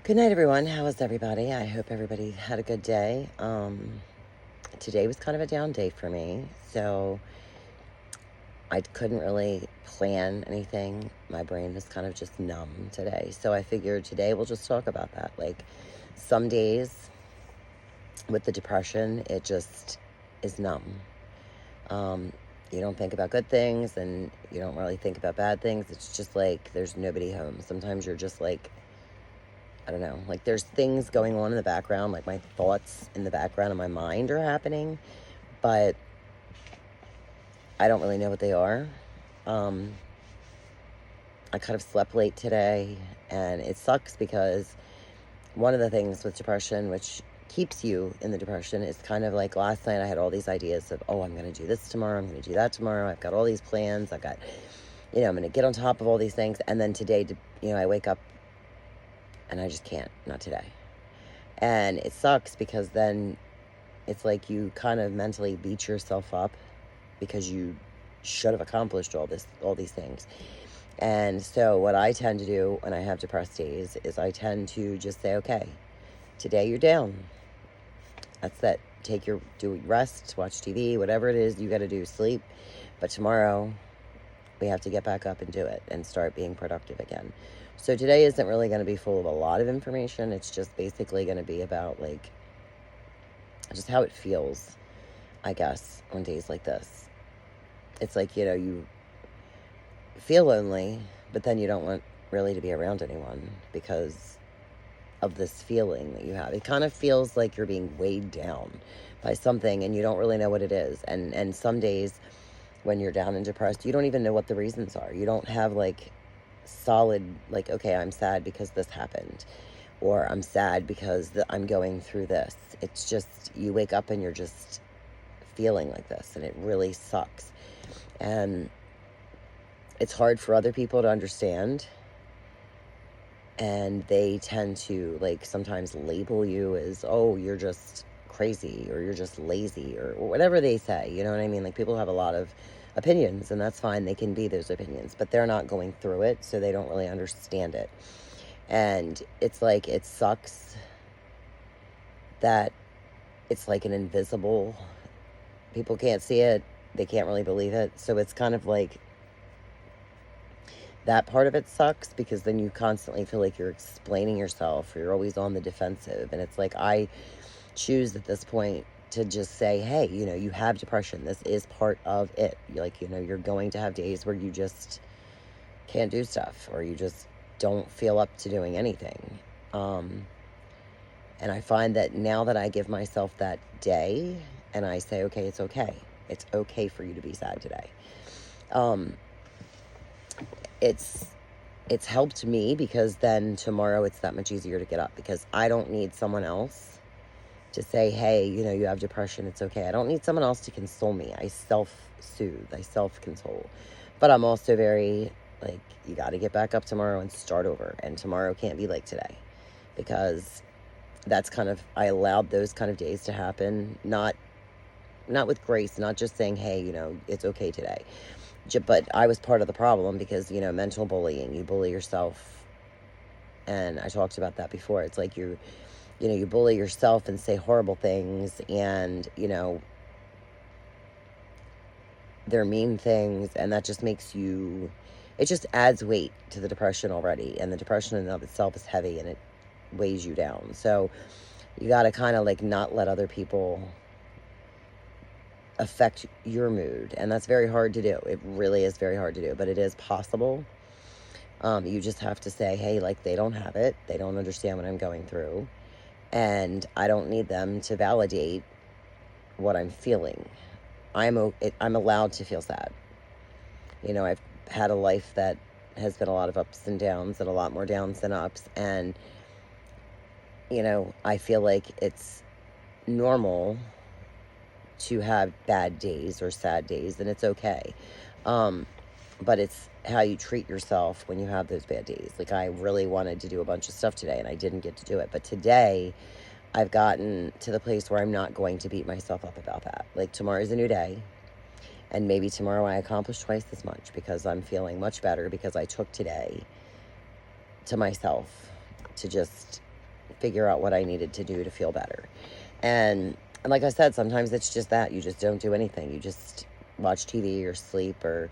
Good night, everyone. How is everybody? I hope everybody had a good day. Today was kind of a down day for me, so I couldn't really plan anything. My brain was kind of just numb today. So I figured today we'll just talk about that. Like some days with the depression, it just is numb. You don't think about good things and you don't really think about bad things. It's just like there's nobody home. Sometimes you're just like, I don't know, like there's things going on in the background, like my thoughts in the background of my mind are happening, but I don't really know what they are. I kind of slept late today, and it sucks because one of the things with depression, which keeps you in the depression, is kind of like last night I had all these ideas of, oh, I'm going to do this tomorrow, I'm going to do that tomorrow, I've got all these plans, I've got, I'm going to get on top of all these things, and then today, I wake up and I just can't, not today. And it sucks because then it's like you kind of mentally beat yourself up because you should have accomplished all these things. And so what I tend to do when I have depressed days is I tend to just say, okay, today you're down. That's it. Do rest, watch TV, whatever it is you got to do, sleep. But tomorrow we have to get back up and do it and start being productive again. So today isn't really going to be full of a lot of information. It's just basically going to be about like just how it feels, I guess, on days like this. It's like, you feel lonely, but then you don't want really to be around anyone because of this feeling that you have. It kind of feels like you're being weighed down by something and you don't really know what it is. And some days when you're down and depressed, you don't even know what the reasons are. You don't have like solid, like, okay, I'm sad because this happened, or I'm sad because I'm going through this. It's just, you wake up and you're just feeling like this, and it really sucks. And it's hard for other people to understand, and they tend to like sometimes label you as, oh, you're just crazy, or you're just lazy, or whatever they say, you know what I mean? Like, people have a lot of opinions, and that's fine. They can be those opinions, but they're not going through it, so they don't really understand it. And it's like, it sucks that it's like an invisible, people can't see it, they can't really believe it. So it's kind of like, that part of it sucks because then you constantly feel like you're explaining yourself, or you're always on the defensive. And it's like, I choose at this point to just say, hey, you have depression. This is part of it. You're going to have days where you just can't do stuff, or you just don't feel up to doing anything. And I find that now that I give myself that day and I say, okay, it's okay. It's okay for you to be sad today. It's helped me because then tomorrow it's that much easier to get up, because I don't need someone else to say, hey, you have depression, it's okay. I don't need someone else to console me. I self-soothe, I self-console. But I'm also very, like, you got to get back up tomorrow and start over. And tomorrow can't be like today, because that's kind of, I allowed those kind of days to happen, not with grace, not just saying, hey, it's okay today. But I was part of the problem because, mental bullying, you bully yourself. And I talked about that before. It's like you bully yourself and say horrible things, and, they're mean things, and that just makes you, it just adds weight to the depression already. And the depression in and of itself is heavy, and it weighs you down. So you got to kind of like not let other people affect your mood, and that's very hard to do. It really is very hard to do, but it is possible. You just have to say, hey, like, they don't have it, they don't understand what I'm going through, and I don't need them to validate what I'm feeling. I'm allowed to feel sad. I've had a life that has been a lot of ups and downs, and a lot more downs than ups, and I feel like it's normal to have bad days or sad days, and it's okay. But it's how you treat yourself when you have those bad days. Like, I really wanted to do a bunch of stuff today, and I didn't get to do it. But today, I've gotten to the place where I'm not going to beat myself up about that. Like, tomorrow's a new day, and maybe tomorrow I accomplish twice as much because I'm feeling much better, because I took today to myself to just figure out what I needed to do to feel better. And like I said, sometimes it's just that. You just don't do anything. You just watch TV or sleep or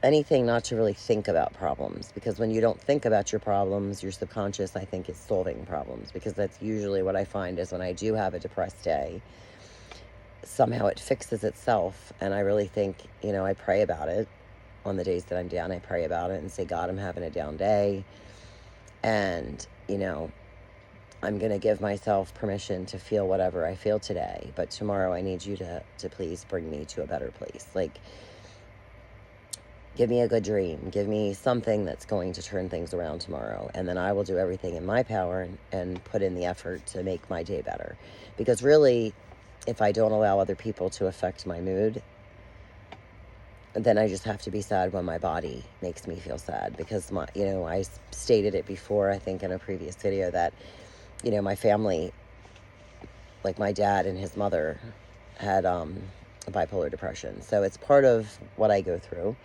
anything, not to really think about problems. Because when you don't think about your problems, your subconscious, I think, is solving problems. Because that's usually what I find is when I do have a depressed day, somehow it fixes itself. And I really think, I pray about it on the days that I'm down. I pray about it and say, God, I'm having a down day. And, I'm going to give myself permission to feel whatever I feel today. But tomorrow I need you to please bring me to a better place. Like, give me a good dream. Give me something that's going to turn things around tomorrow. And then I will do everything in my power and put in the effort to make my day better. Because really, if I don't allow other people to affect my mood, then I just have to be sad when my body makes me feel sad. Because I stated it before, I think in a previous video, that, my family, like my dad and his mother, had bipolar depression. So it's part of what I go through.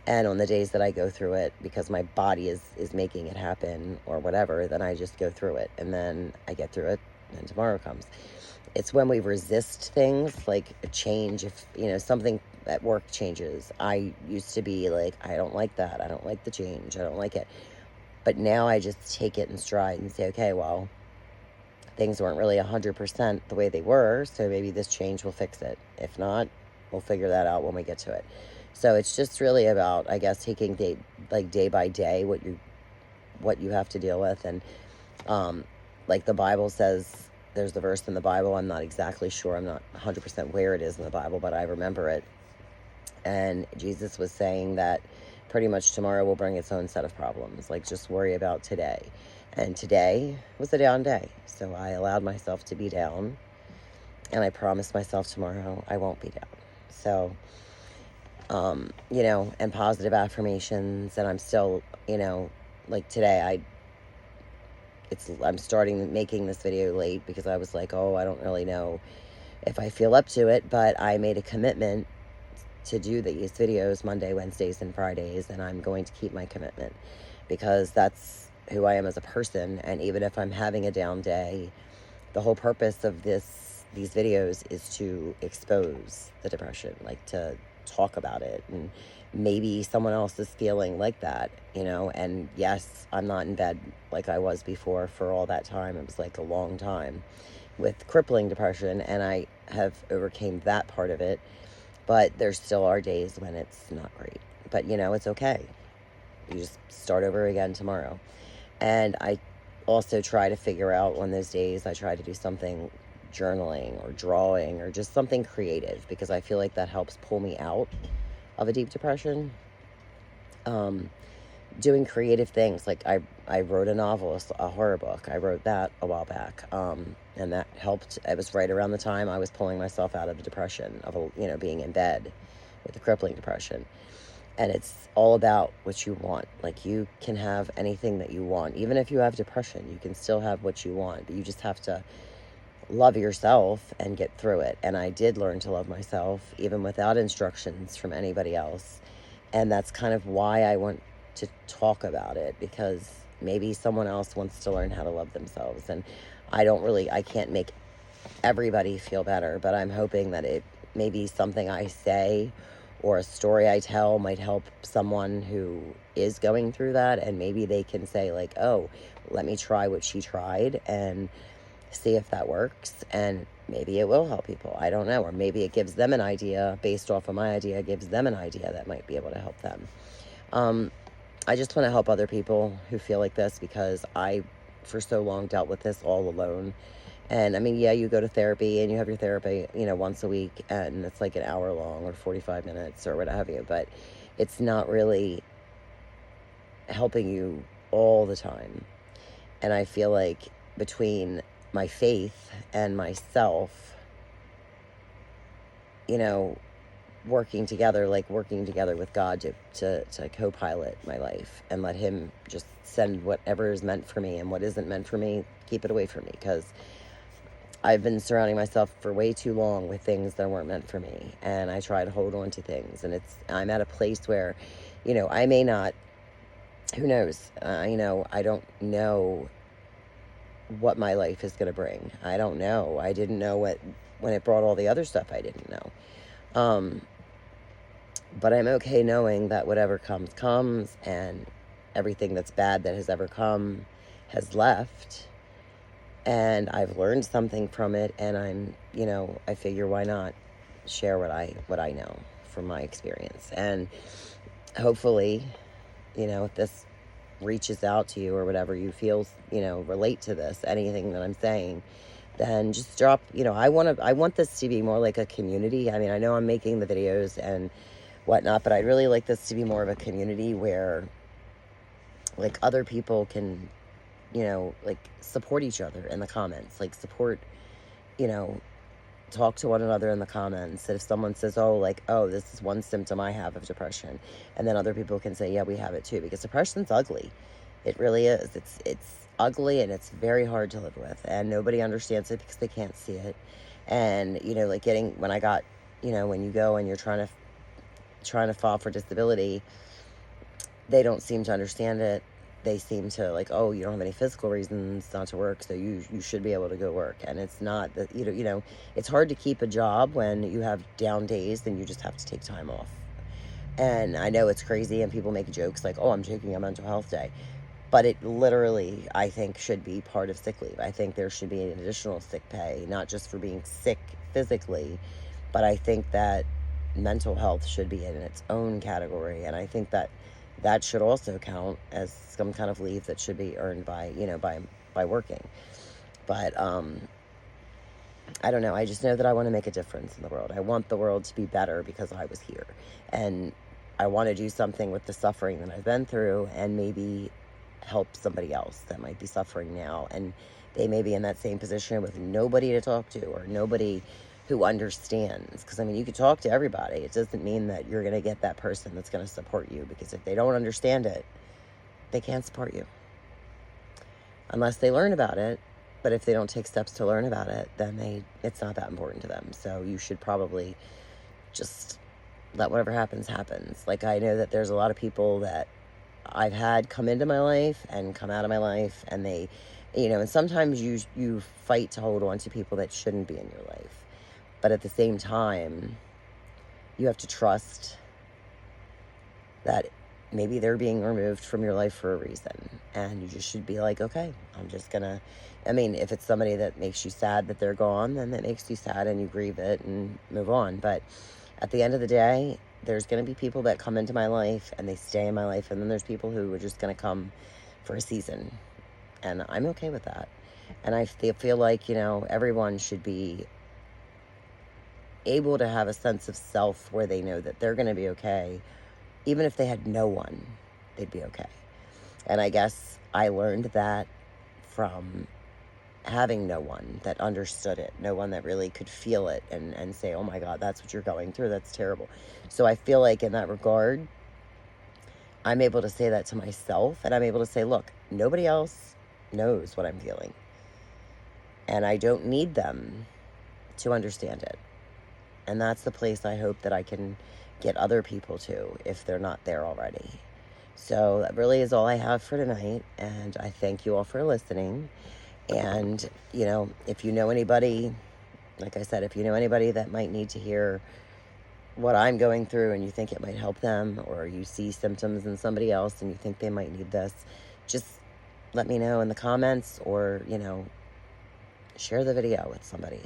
And on the days that I go through it, because my body is making it happen or whatever, then I just go through it. And then I get through it, and tomorrow comes. It's when we resist things, like a change. If, something at work changes, I used to be like, I don't like that. I don't like the change. I don't like it. But now I just take it in stride and say, okay, well, things weren't really 100% the way they were, so maybe this change will fix it. If not, we'll figure that out when we get to it. So it's just really about, I guess, taking day by day what you have to deal with. And like the Bible says, there's the verse in the Bible, I'm not exactly sure, I'm not 100% where it is in the Bible, but I remember it. And Jesus was saying that pretty much tomorrow will bring its own set of problems. Like, just worry about today. And today was a down day. So I allowed myself to be down. And I promised myself tomorrow I won't be down. So, and positive affirmations. And I'm still, like today, I'm starting making this video late because I was like, I don't really know if I feel up to it. But I made a commitment to do these videos Monday, Wednesdays, and Fridays. And I'm going to keep my commitment because that's who I am as a person. And even if I'm having a down day, the whole purpose of these videos is to expose the depression, like to talk about it. And maybe someone else is feeling like that, and yes, I'm not in bed like I was before for all that time. It was like a long time with crippling depression, and I have overcame that part of it. But there still are days when it's not great, but it's okay. You just start over again tomorrow. And I also try to figure out on those days, I try to do something, journaling or drawing or just something creative, because I feel like that helps pull me out of a deep depression. Doing creative things, like I wrote a novel, a horror book. I wrote that a while back, and that helped. It was right around the time I was pulling myself out of the depression of being in bed with the crippling depression. And it's all about what you want. Like, you can have anything that you want. Even if you have depression, you can still have what you want. But you just have to love yourself and get through it. And I did learn to love myself, even without instructions from anybody else. And that's kind of why I want to talk about it, because maybe someone else wants to learn how to love themselves. And I can't make everybody feel better, but I'm hoping that it maybe something I say or a story I tell might help someone who is going through that, and maybe they can say like, oh, let me try what she tried and see if that works, and maybe it will help people. I don't know. Or maybe it gives them an idea based off of my idea, gives them an idea that might be able to help them. I just want to help other people who feel like this, because I, for so long, dealt with this all alone. And I mean, yeah, you go to therapy and you have your therapy, once a week, and it's like an hour long or 45 minutes or what have you, but it's not really helping you all the time. And I feel like between my faith and myself, working together with God to co-pilot my life and let him just send whatever is meant for me, and what isn't meant for me, keep it away from me, because I've been surrounding myself for way too long with things that weren't meant for me, and I try to hold on to things, and I'm at a place where, I may not, who knows, I don't know what my life is going to bring. I don't know. I didn't know when it brought all the other stuff I didn't know. But I'm okay knowing that whatever comes, and everything that's bad that has ever come has left. And I've learned something from it, and I figure why not share what I know from my experience. And hopefully, if this reaches out to you or whatever, you feel, relate to this, anything that I'm saying, then just drop, I want this to be more like a community. I mean, I know I'm making the videos and whatnot, but I'd really like this to be more of a community where, like, other people can, like, support each other in the comments, like, support, talk to one another in the comments. That if someone says, oh, this is one symptom I have of depression, and then other people can say, yeah, we have it too, because depression's ugly. It really is. It's ugly, and it's very hard to live with, and nobody understands it because they can't see it. And like when you go and you're trying to file for disability, they don't seem to understand it. They seem to like, oh, you don't have any physical reasons not to work, so you should be able to go work. And it's not that, it's hard to keep a job when you have down days, then you just have to take time off. And I know it's crazy, and people make jokes like, oh, I'm taking a mental health day. But it literally, I think, should be part of sick leave. I think there should be an additional sick pay, not just for being sick physically, but I think that mental health should be in its own category. And I think that should also count as some kind of leave that should be earned by working. But I don't know. I just know that I want to make a difference in the world. I want the world to be better because I was here. And I want to do something with the suffering that I've been through, and maybe help somebody else that might be suffering now. And they may be in that same position with nobody to talk to, or nobody who understands. Because, I mean, you could talk to everybody. It doesn't mean that you're going to get that person that's going to support you, because if they don't understand it, they can't support you unless they learn about it. But if they don't take steps to learn about it, then it's not that important to them. So you should probably just let whatever happens. Like, I know that there's a lot of people that I've had come into my life and come out of my life, and they, and sometimes you fight to hold on to people that shouldn't be in your life. But at the same time, you have to trust that maybe they're being removed from your life for a reason. And you just should be like, okay, if it's somebody that makes you sad that they're gone, then that makes you sad, and you grieve it and move on. But at the end of the day, there's going to be people that come into my life and they stay in my life. And then there's people who are just going to come for a season. And I'm okay with that. And I feel like, everyone should be able to have a sense of self where they know that they're going to be okay. Even if they had no one, they'd be okay. And I guess I learned that from having no one that understood it, no one that really could feel it and say, oh my God, that's what you're going through. That's terrible. So I feel like in that regard, I'm able to say that to myself, and I'm able to say, look, nobody else knows what I'm feeling. And I don't need them to understand it. And that's the place I hope that I can get other people to, if they're not there already. So that really is all I have for tonight. And I thank you all for listening. And, if you know anybody, like I said, if you know anybody that might need to hear what I'm going through, and you think it might help them, or you see symptoms in somebody else and you think they might need this, just let me know in the comments, or, share the video with somebody.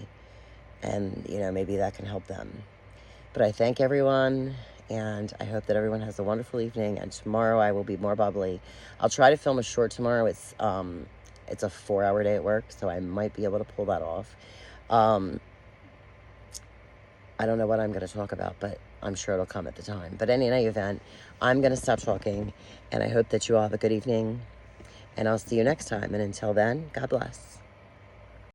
And, maybe that can help them. But I thank everyone, and I hope that everyone has a wonderful evening. And tomorrow I will be more bubbly. I'll try to film a short tomorrow. It's a 4-hour day at work, so I might be able to pull that off. I don't know what I'm going to talk about, but I'm sure it'll come at the time. But in any event, I'm going to stop talking, and I hope that you all have a good evening, and I'll see you next time. And until then, God bless.